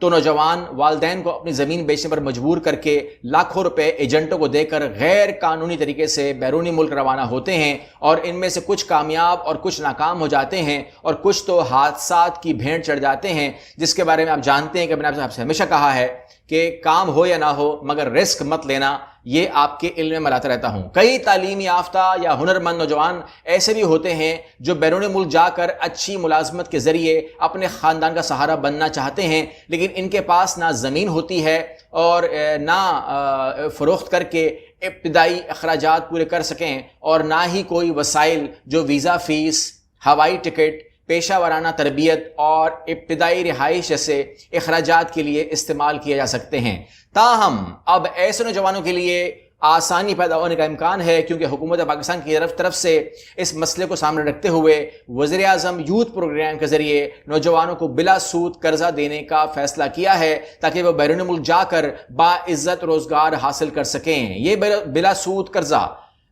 تو نوجوان والدین کو اپنی زمین بیچنے پر مجبور کر کے لاکھوں روپے ایجنٹوں کو دے کر غیر قانونی طریقے سے بیرونی ملک روانہ ہوتے ہیں، اور ان میں سے کچھ کامیاب اور کچھ ناکام ہو جاتے ہیں، اور کچھ تو حادثات کی بھینٹ چڑھ جاتے ہیں، جس کے بارے میں آپ جانتے ہیں کہ میں نے آپ سے ہمیشہ کہا ہے کہ کام ہو یا نہ ہو مگر رسک مت لینا، یہ آپ کے علم میں لاتا رہتا ہوں۔ کئی تعلیم یافتہ یا ہنرمند نوجوان ایسے بھی ہوتے ہیں جو بیرون ملک جا کر اچھی ملازمت کے ذریعے اپنے خاندان کا سہارا بننا چاہتے ہیں، لیکن ان کے پاس نہ زمین ہوتی ہے اور نہ فروخت کر کے ابتدائی اخراجات پورے کر سکیں، اور نہ ہی کوئی وسائل جو ویزا فیس، ہوائی ٹکٹ، پیشہ ورانہ تربیت اور ابتدائی رہائش جیسے اخراجات کے لیے استعمال کیے جا سکتے ہیں۔ تاہم اب ایسے نوجوانوں کے لیے آسانی پیدا ہونے کا امکان ہے، کیونکہ حکومت پاکستان کی طرف سے اس مسئلے کو سامنے رکھتے ہوئے وزیر اعظم یوتھ پروگرام کے ذریعے نوجوانوں کو بلا سود قرضہ دینے کا فیصلہ کیا ہے تاکہ وہ بیرون ملک جا کر باعزت روزگار حاصل کر سکیں۔ یہ بلا سود قرضہ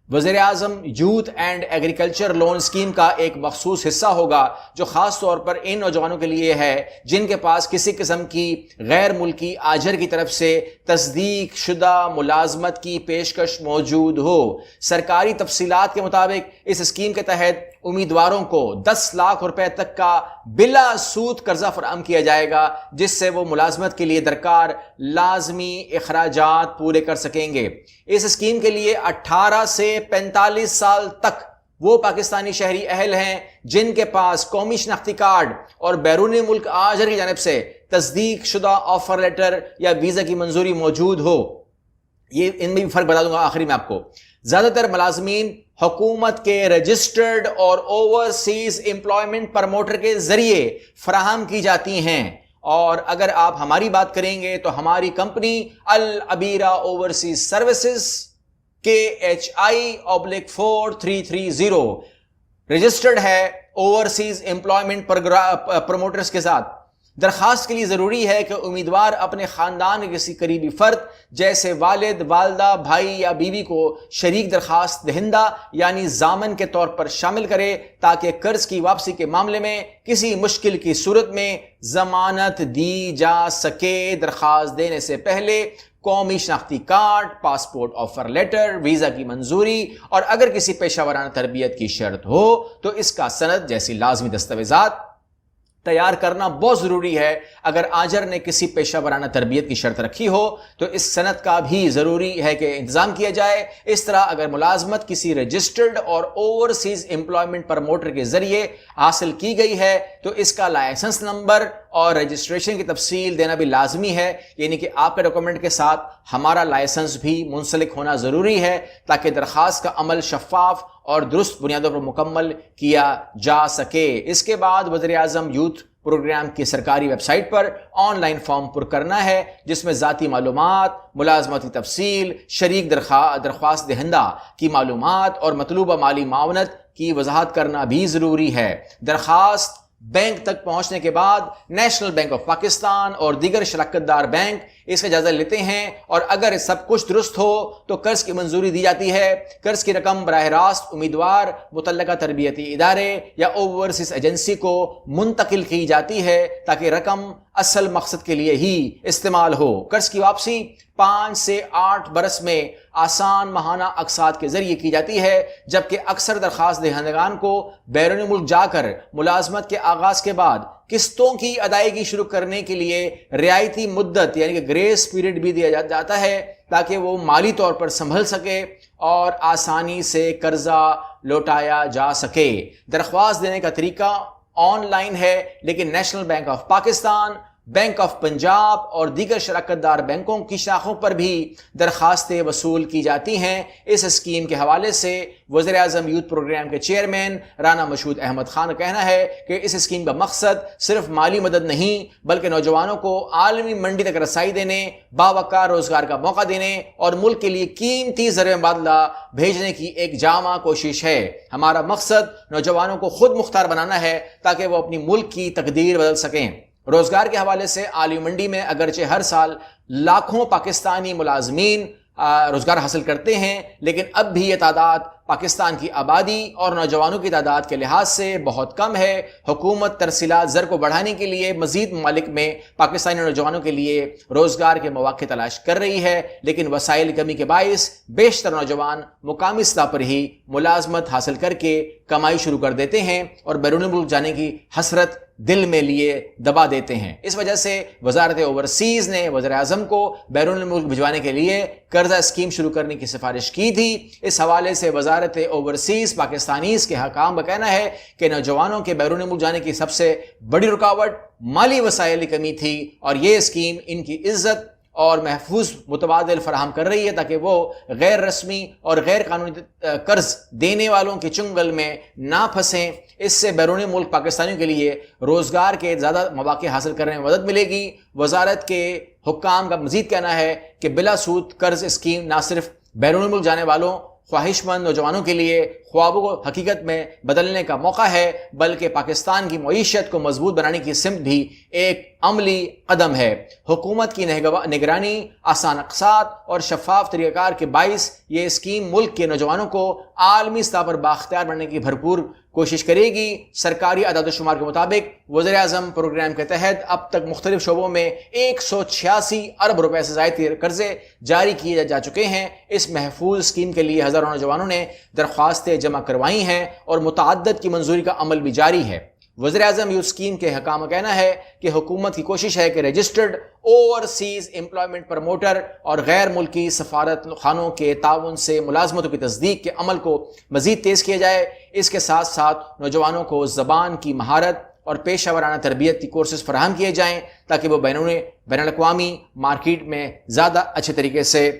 وزیر اعظم youth and agriculture loan scheme کا ایک مخصوص حصہ ہوگا، جو خاص طور پر ان نوجوانوں کے لیے ہے جن کے پاس کسی قسم کی غیر ملکی آجر کی طرف سے تصدیق شدہ ملازمت کی پیشکش موجود ہو۔ سرکاری تفصیلات کے مطابق اس اسکیم کے تحت امیدواروں کو 10 لاکھ روپے تک کا بلا سود قرضہ فراہم کیا جائے گا، جس سے وہ ملازمت کے لیے درکار لازمی اخراجات پورے کر سکیں گے۔ اس اسکیم کے لیے 18 سے 45 سال تک وہ پاکستانی شہری اہل ہیں جن کے پاس قومی شناختی کارڈ اور بیرون ملک آجر کی جانب سے تصدیق شدہ آفر لیٹر یا ویزا کی منظوری موجود ہو۔ یہ ان میں بھی فرق بتا دوں گا آخری میں آپ کو۔ زیادہ تر ملازمین حکومت کے رجسٹرڈ اور اوورسیز امپلائمنٹ پروموٹر کے ذریعے فراہم کی جاتی ہیں، اور اگر آپ ہماری بات کریں گے تو ہماری کمپنی العبیرہ اوورسیز سروسز KHI/4330 رجسٹرڈ ہے اوورسیز امپلائمنٹ پروموٹرز کے ساتھ۔ درخواست کے لیے ضروری ہے کہ امیدوار اپنے خاندان کے کسی قریبی فرد جیسے والد، والدہ، بھائی یا بیوی کو شریک درخواست دہندہ یعنی ضامن کے طور پر شامل کرے، تاکہ قرض کی واپسی کے معاملے میں کسی مشکل کی صورت میں ضمانت دی جا سکے۔ درخواست دینے سے پہلے قومی شناختی card, passport offer letter, visa کی منظوری، اور اگر کسی پیشہ ورانہ تربیت کی شرط ہو تو اس کا سند جیسی لازمی دستاویزات تیار کرنا بہت ضروری ہے۔ اگر آجر نے کسی پیشہ ورانہ تربیت کی شرط رکھی ہو تو اس سند کا بھی ضروری ہے کہ انتظام کیا جائے۔ اس طرح اگر ملازمت کسی رجسٹرڈ اور اوورسیز امپلائمنٹ پروموٹر کے ذریعے حاصل کی گئی ہے تو اس کا لائسنس نمبر اور رجسٹریشن کی تفصیل دینا بھی لازمی ہے، یعنی کہ آپ کے ڈاکومنٹ کے ساتھ ہمارا لائسنس بھی منسلک ہونا ضروری ہے تاکہ درخواست کا عمل شفاف اور درست بنیادوں پر مکمل کیا جا سکے۔ اس کے بعد وزیر اعظم یوتھ پروگرام کی سرکاری ویب سائٹ پر آن لائن فارم پر کرنا ہے، جس میں ذاتی معلومات، ملازمتی تفصیل، شریک درخواست دہندہ کی معلومات اور مطلوبہ مالی معاونت کی وضاحت کرنا بھی ضروری ہے۔ درخواست بینک تک پہنچنے کے بعد نیشنل بینک آف پاکستان اور دیگر شراکت دار بینک اس کا جائزہ لیتے ہیں، اور اگر سب کچھ درست ہو تو قرض کی منظوری دی جاتی ہے۔ قرض کی رقم براہ راست امیدوار، متعلقہ تربیتی ادارے یا اوورسیز ایجنسی کو منتقل کی جاتی ہے تاکہ رقم اصل مقصد کے لیے ہی استعمال ہو۔ قرض کی واپسی 5 سے 8 برس میں آسان ماہانہ اقساط کے ذریعے کی جاتی ہے، جبکہ اکثر درخواست دہندگان کو بیرون ملک جا کر ملازمت کے آغاز کے بعد قسطوں کی ادائیگی شروع کرنے کے لیے رعایتی مدت یعنی کہ گریس پیریڈ بھی دیا جاتا ہے تاکہ وہ مالی طور پر سنبھل سکے اور آسانی سے قرضہ لوٹایا جا سکے۔ درخواست دینے کا طریقہ آن لائن ہے، لیکن national bank of Pakistan, bank of Punjab اور دیگر شراکت دار بینکوں کی شاخوں پر بھی درخواستیں وصول کی جاتی ہیں۔ اس اسکیم کے حوالے سے وزیر اعظم یوتھ پروگرام کے چیئرمین رانا مشہود احمد خان کا کہنا ہے کہ اس اسکیم کا مقصد صرف مالی مدد نہیں بلکہ نوجوانوں کو عالمی منڈی تک رسائی دینے، باوقار روزگار کا موقع دینے اور ملک کے لیے قیمتی زر مبادلہ بھیجنے کی ایک جامع کوشش ہے۔ ہمارا مقصد نوجوانوں کو خود مختار بنانا ہے تاکہ وہ اپنی ملک کی تقدیر بدل سکیں۔ روزگار کے حوالے سے عالمی منڈی میں اگرچہ ہر سال لاکھوں پاکستانی ملازمین روزگار حاصل کرتے ہیں، لیکن اب بھی یہ تعداد پاکستان کی آبادی اور نوجوانوں کی تعداد کے لحاظ سے بہت کم ہے۔ حکومت ترسیلات زر کو بڑھانے کے لیے مزید ممالک میں پاکستانی نوجوانوں کے لیے روزگار کے مواقع تلاش کر رہی ہے، لیکن وسائل کی کمی کے باعث بیشتر نوجوان مقامی سطح پر ہی ملازمت حاصل کر کے کمائی شروع کر دیتے ہیں اور بیرون ملک جانے کی حسرت دل میں لیے دبا دیتے ہیں۔ اس وجہ سے وزارت اوورسیز نے وزیر اعظم کو بیرون ملک بھجوانے کے لیے قرضہ اسکیم شروع کرنے کی سفارش کی تھی۔ اس حوالے سے وزارت اوورسیز پاکستانیز کے حکام کا کہنا ہے کہ نوجوانوں کے بیرون ملک جانے کی سب سے بڑی رکاوٹ مالی وسائل کی کمی تھی، اور یہ اسکیم ان کی عزت اور محفوظ متبادل فراہم کر رہی ہے تاکہ وہ غیر رسمی اور غیر قانونی قرض دینے والوں کے چنگل میں نہ پھنسیں۔ اس سے بیرون ملک پاکستانیوں کے لیے روزگار کے زیادہ مواقع حاصل کرنے میں مدد ملے گی۔ وزارت کے حکام کا مزید کہنا ہے کہ بلا سود قرض اسکیم نہ صرف بیرون ملک جانے والوں خواہش مند نوجوانوں کے لیے خوابوں کو حقیقت میں بدلنے کا موقع ہے، بلکہ پاکستان کی معیشت کو مضبوط بنانے کی سمت بھی ایک عملی قدم ہے۔ حکومت کی نگرانی، آسان اقساط اور شفاف طریقہ کار کے باعث یہ اسکیم ملک کے نوجوانوں کو عالمی سطح پر بااختیار بنانے کی بھرپور کوشش کرے گی۔ سرکاری اعداد و شمار کے مطابق وزیر اعظم پروگرام کے تحت اب تک مختلف شعبوں میں 186 ارب روپے سے زائد قرضے جاری کیے جا چکے ہیں۔ اس محفوظ اسکیم کے لیے ہزاروں نوجوانوں نے درخواستیں جمع کروائی ہیں اور متعدد کی منظوری کا عمل بھی جاری ہے۔ وزیر اعظم یوتھ اسکیم کے حکام کا کہنا ہے کہ حکومت کی کوشش ہے کہ رجسٹرڈ اوورسیز امپلائمنٹ پروموٹر اور غیر ملکی سفارت خانوں کے تعاون سے ملازمتوں کی تصدیق کے عمل کو مزید تیز کیا جائے۔ اس کے ساتھ ساتھ نوجوانوں کو زبان کی مہارت اور پیشہ ورانہ تربیت کی کورسز فراہم کیے جائیں تاکہ وہ بین الاقوامی مارکیٹ میں زیادہ اچھے طریقے سے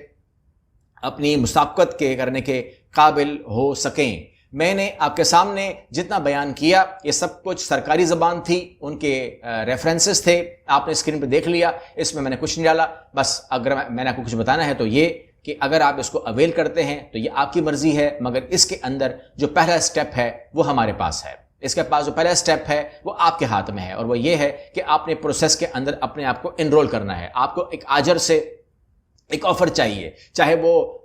اپنی مسابقت کرنے کے قابل ہو سکیں۔ میں نے آپ کے سامنے جتنا بیان کیا یہ سب کچھ سرکاری زبان تھی، ان کے ریفرنسز تھے، آپ نے اسکرین پہ دیکھ لیا، اس میں نے کچھ نہیں ڈالا۔ بس اگر میں نے آپ کو کچھ بتانا ہے تو یہ کہ اگر آپ اس کو اویل کرتے ہیں تو یہ آپ کی مرضی ہے، مگر اس کے اندر جو پہلا سٹیپ ہے وہ ہمارے پاس ہے۔ اس کے پاس جو پہلا سٹیپ ہے وہ آپ کے ہاتھ میں ہے، اور وہ یہ ہے کہ آپ نے پروسیس کے اندر اپنے آپ کو انرول کرنا ہے۔ آپ کو ایک آجر سے ایک آفر چاہیے، چاہے وہ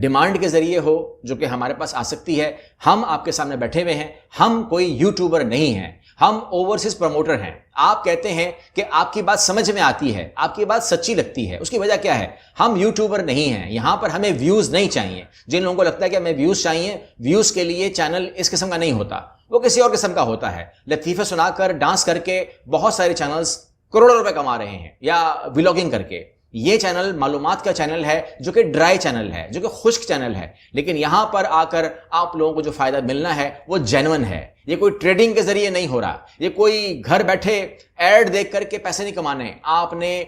ڈیمانڈ کے ذریعے ہو جو کہ ہمارے پاس آ سکتی ہے۔ ہم آپ کے سامنے بیٹھے ہوئے ہیں، ہم کوئی یوٹیوبر نہیں ہیں، ہم اوورسیز پروموٹر ہیں۔ آپ کہتے ہیں کہ آپ کی بات سمجھ میں آتی ہے، آپ کی بات سچی لگتی ہے، اس کی وجہ کیا ہے؟ ہم یوٹیوبر نہیں ہیں، یہاں پر ہمیں ویوز نہیں چاہیے۔ جن لوگوں کو لگتا ہے کہ ہمیں ویوز چاہیے، ویوز کے لیے چینل اس قسم کا نہیں ہوتا، وہ کسی اور قسم کا ہوتا ہے۔ لطیفے سنا کر، ڈانس کر کے بہت سارے چینلز کروڑوں روپے کما رہے ہیں، یا ولاگنگ کر کے۔ یہ چینل معلومات کا چینل ہے جو کہ ڈرائی چینل ہے، جو کہ خشک چینل ہے، لیکن یہاں پر آ کر آپ لوگوں کو جو فائدہ ملنا ہے وہ جینون ہے۔ یہ کوئی ٹریڈنگ کے ذریعے نہیں ہو رہا، یہ کوئی گھر بیٹھے ایڈ دیکھ کر کے پیسے نہیں کمانے۔ آپ نے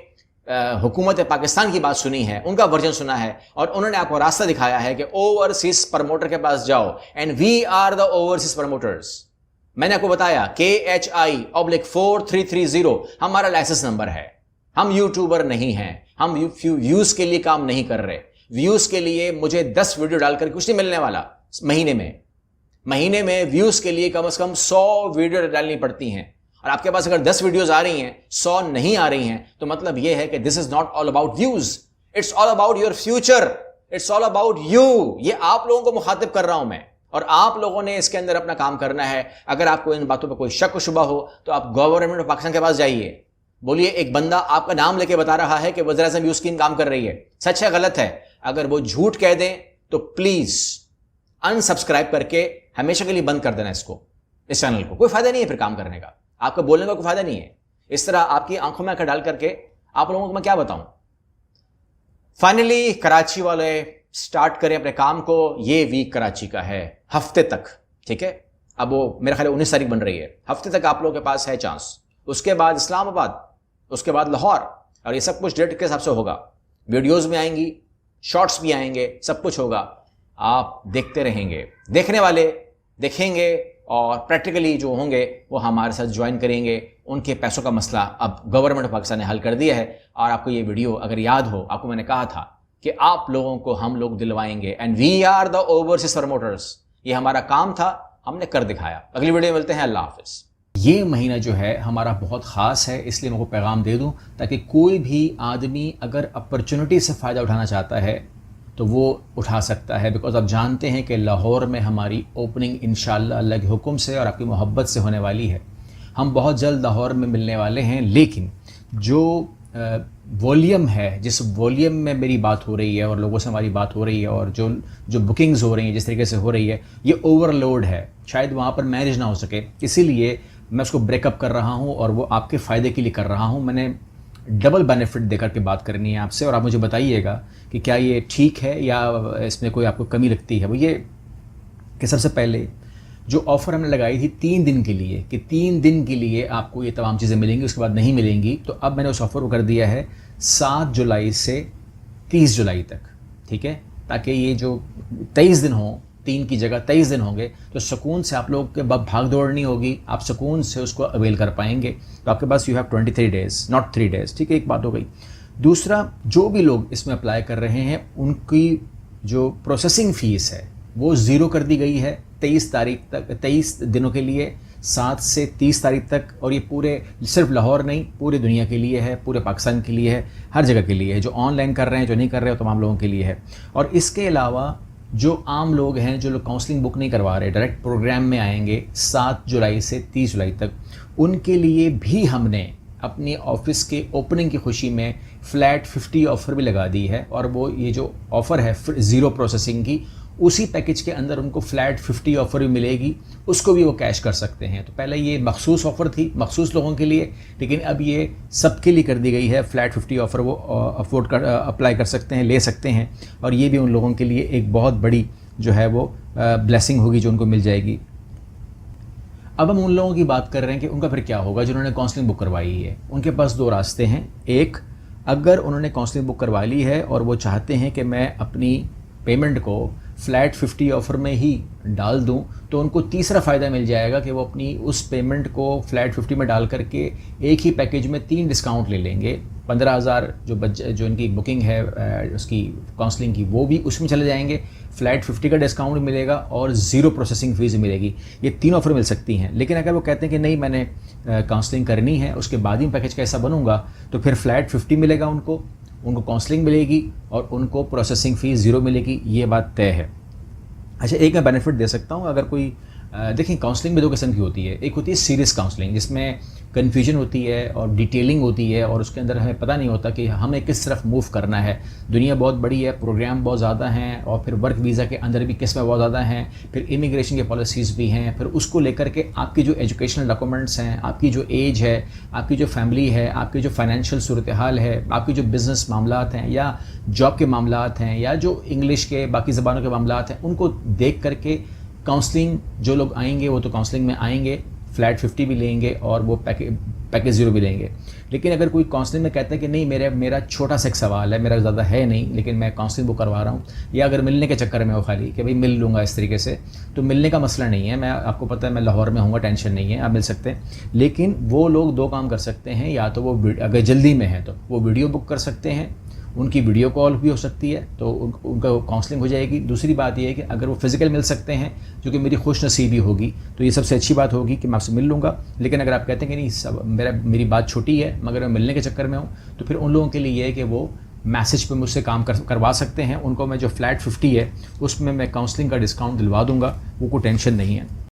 حکومت پاکستان کی بات سنی ہے، ان کا ورژن سنا ہے، اور انہوں نے آپ کو راستہ دکھایا ہے کہ اوورسیز پروموٹر کے پاس جاؤ، and we are the overseas promoters. میں نے آپ کو بتایا KHI/4330 ہمارا لائسنس نمبر ہے۔ ہم یوٹیوبر نہیں ہیں، ہم ویوز کے لیے کام نہیں کر رہے۔ ویوز کے لیے مجھے 10 ویڈیو ڈال کر کچھ نہیں ملنے والا۔ مہینے میں ویوز کے لیے کم از کم 100 ویڈیو ڈالنی پڑتی ہیں، اور آپ کے پاس اگر 10 ویڈیوز آ رہی ہیں، 100 نہیں آ رہی ہیں، تو مطلب یہ ہے کہ this is not all about views, it's all about your future, it's all about you. یہ آپ لوگوں کو مخاطب کر رہا ہوں میں، اور آپ لوگوں نے اس کے اندر اپنا کام کرنا ہے۔ اگر آپ کو ان باتوں پہ کوئی شک و شبہ ہو تو آپ گورنمنٹ آف پاکستان کے پاس جائیے، بولیے ایک بندہ آپ کا نام لے کے بتا رہا ہے کہ وزیر اعظم یوتھ اسکیم کام کر رہی ہے، سچ ہے غلط ہے؟ اگر وہ جھوٹ کہہ دیں تو پلیز ان سبسکرائب کر کے ہمیشہ کے لیے بند کر دینا اس چینل کو۔ کوئی فائدہ نہیں ہے پھر کام کرنے کا، آپ کو بولنے کا کوئی فائدہ نہیں ہے۔ اس طرح آپ کی آنکھوں میں آنکھیں ڈال کر کے آپ لوگوں کو میں کیا بتاؤں۔ فائنلی کراچی والے سٹارٹ کریں اپنے کام کو۔ یہ ویک کراچی کا ہے، ہفتے تک، ٹھیک ہے؟ اب وہ میرا خیال 19 تاریخ بن رہی ہے، ہفتے تک آپ لوگوں کے پاس ہے چانس۔ اس کے بعد اسلام آباد، اس کے بعد لاہور، اور یہ سب کچھ ڈیٹ کے حساب سے ہوگا۔ ویڈیوز میں آئیں گی، شارٹس بھی آئیں گے، سب کچھ ہوگا۔ آپ دیکھتے رہیں گے، دیکھنے والے دیکھیں گے، اور پریکٹیکلی جو ہوں گے وہ ہمارے ساتھ جوائن کریں گے۔ ان کے پیسوں کا مسئلہ اب گورنمنٹ آف پاکستان نے حل کر دیا ہے۔ اور آپ کو یہ ویڈیو اگر یاد ہو، آپ کو میں نے کہا تھا کہ آپ لوگوں کو ہم لوگ دلوائیں گے، and we are the overseas promoters. یہ ہمارا کام تھا، ہم نے کر دکھایا۔ اگلی ویڈیو میں ملتے ہیں، اللہ حافظ۔ یہ مہینہ جو ہے ہمارا بہت خاص ہے، اس لیے میں کو پیغام دے دوں تاکہ کوئی بھی آدمی اگر اپرچونٹی سے فائدہ اٹھانا چاہتا ہے تو وہ اٹھا سکتا ہے، بیکاز آپ جانتے ہیں کہ لاہور میں ہماری اوپننگ انشاءاللہ اللہ کے حکم سے اور آپ کی محبت سے ہونے والی ہے. ہم بہت جلد لاہور میں ملنے والے ہیں، لیکن جو ولیوم ہے، جس ولیوم میں میری بات ہو رہی ہے اور لوگوں سے ہماری بات ہو رہی ہے اور جو بکنگز ہو رہی ہیں جس طریقے سے ہو رہی ہے، یہ اوور لوڈ ہے، شاید وہاں پر مینیج نہ ہو سکے. اسی لیے میں اس کو بریک اپ کر رہا ہوں اور وہ آپ کے فائدے کے لیے کر رہا ہوں. میں نے ڈبل بینیفٹ دے کر کے بات کرنی ہے آپ سے، اور آپ مجھے بتائیے گا کہ کیا یہ ٹھیک ہے یا اس میں کوئی آپ کو کمی لگتی ہے. وہ یہ کہ سب سے پہلے جو آفر ہم نے لگائی تھی 3 دن کے لیے، کہ 3 دن کے لیے آپ کو یہ تمام چیزیں ملیں گی، اس کے بعد نہیں ملیں گی، تو اب میں نے اس آفر کو کر دیا ہے 7 جولائی سے 30 جولائی تک. ٹھیک ہے، تاکہ یہ جو 23 دن ہوں، 3 کی جگہ 23 دن ہوں گے، تو سکون سے آپ لوگوں کے بھاگ دوڑ نہیں ہوگی، آپ سکون سے اس کو اویل کر پائیں گے. تو آپ کے پاس you have 23 days not 3 days. ٹھیک ہے، ایک بات ہو گئی. دوسرا، جو بھی لوگ اس میں اپلائی کر رہے ہیں ان کی جو پروسیسنگ فیس ہے وہ 0 کر دی گئی ہے 23 تاریخ تک، 23 دنوں کے لیے، 7 سے 30 تاریخ تک. اور یہ پورے صرف لاہور نہیں، پورے دنیا کے لیے ہے، پورے پاکستان کے لیے ہے، ہر جگہ کے لیے ہے. جو آن لائن کر رہے ہیں، جو نہیں کر رہے ہیں، تمام لوگوں کے لیے ہے. اور اس کے علاوہ جو عام لوگ ہیں، جو لوگ کاؤنسلنگ بک نہیں کروا رہے، ڈائریکٹ پروگرام میں آئیں گے 7 جولائی سے 30 جولائی تک، ان کے لیے بھی ہم نے اپنی آفس کے اوپننگ کی خوشی میں فلیٹ 50 آفر بھی لگا دی ہے. اور وہ یہ جو آفر ہے 0 پروسیسنگ کی، اسی پیکج کے اندر ان کو فلیٹ 50 آفر بھی ملے گی، اس کو بھی وہ کیش کر سکتے ہیں. تو پہلے یہ مخصوص آفر تھی مخصوص لوگوں کے لیے، لیکن اب یہ سب کے لیے کر دی گئی ہے. فلیٹ 50 آفر وہ اپلائی کر سکتے ہیں، لے سکتے ہیں. اور یہ بھی ان لوگوں کے لیے ایک بہت بڑی جو ہے وہ بلیسنگ ہوگی جو ان کو مل جائے گی. اب ہم ان لوگوں کی بات کر رہے ہیں کہ ان کا پھر کیا ہوگا جنہوں نے کاؤنسلنگ بک کروائی ہے. ان کے پاس 2 راستے ہیں. ایک، اگر انہوں نے کاؤنسلنگ بک کروا لی ہے اور وہ چاہتے ہیں کہ میں اپنی پیمنٹ کو فلیٹ 50 آفر میں ہی ڈال دوں، تو ان کو تیسرا فائدہ مل جائے گا کہ وہ اپنی اس پیمنٹ کو فلیٹ 50 میں ڈال کر کے ایک ہی پیکیج میں 3 ڈسکاؤنٹ لے لیں گے. 15,000 جو ان کی بکنگ ہے اس کی کاؤنسلنگ کی، وہ بھی اس میں چلے جائیں گے. فلیٹ 50 کا ڈسکاؤنٹ ملے گا اور 0 پروسیسنگ فیس ملے گی. یہ 3 آفر مل سکتی ہیں. لیکن اگر وہ کہتے ہیں کہ نہیں، میں نے کاؤنسلنگ کرنی ہے، اس کے بعد ہی پیکیج کا ایسا بنوں گا، تو پھر فلیٹ 50 ملے گا ان کو کاؤنسلنگ ملے گی اور ان کو پروسیسنگ فیس 0 ملے گی. یہ بات طے ہے. اچھا، ایک میں بینیفٹ دے سکتا ہوں. اگر کوئی دیکھیں، کاؤنسلنگ میں 2 قسم کی ہوتی ہے. ایک ہوتی ہے سیریس کاؤنسلنگ، جس میں کنفیوژن ہوتی ہے اور ڈیٹیلنگ ہوتی ہے، اور اس کے اندر ہمیں پتہ نہیں ہوتا کہ ہمیں کس طرف موو کرنا ہے. دنیا بہت بڑی ہے، پروگرام بہت زیادہ ہیں، اور پھر ورک ویزا کے اندر بھی قسمیں بہت زیادہ ہیں، پھر امیگریشن کی پالیسیز بھی ہیں. پھر اس کو لے کر کے آپ کی جو ایجوکیشنل ڈاکومنٹس ہیں، آپ کی جو ایج ہے، آپ کی جو فیملی ہے، آپ کی جو فائنینشیل صورتحال ہے، آپ کی جو بزنس معاملات ہیں یا جاب کے معاملات ہیں یا جو انگلش کے باقی زبانوں کے معاملات ہیں، ان کو دیکھ کر کے کاؤنسلنگ جو لوگ آئیں گے وہ تو کاؤنسلنگ میں آئیں گے، فلیٹ 50 بھی لیں گے اور وہ پیکیج 0 بھی لیں گے. لیکن اگر کوئی کاؤنسلنگ میں کہتا ہے کہ نہیں، میرا چھوٹا سا ایک سوال ہے، میرا زیادہ ہے نہیں، لیکن میں کاؤنسلنگ بک کروا رہا ہوں، یا اگر ملنے کے چکر میں ہو خالی کہ بھائی مل لوں گا اس طریقے سے، تو ملنے کا مسئلہ نہیں ہے. میں آپ کو پتہ ہے میں لاہور میں ہوں گا، ٹینشن نہیں ہے، آپ مل سکتے ہیں. لیکن وہ لوگ 2 کام کر سکتے ہیں. یا تو وہ اگر جلدی میں ہے تو وہ ویڈیو بک کر سکتے ہیں، ان کی ویڈیو کال بھی ہو سکتی ہے، تو ان کا کاؤنسلنگ ہو جائے گی. دوسری بات یہ ہے کہ اگر وہ فزیکل مل سکتے ہیں، جو کہ میری خوش نصیبی ہوگی، تو یہ سب سے اچھی بات ہوگی کہ میں آپ سے مل لوں گا. لیکن اگر آپ کہتے ہیں کہ نہیں، میری بات چھوٹی ہے مگر میں ملنے کے چکر میں ہوں، تو پھر ان لوگوں کے لیے یہ ہے کہ وہ میسج پہ مجھ سے کام کروا سکتے ہیں. ان کو میں جو فلیٹ 50 ہے اس میں کاؤنسلنگ کا ڈسکاؤنٹ دلوا دوں گا، وہ کوئی ٹینشن نہیں ہے.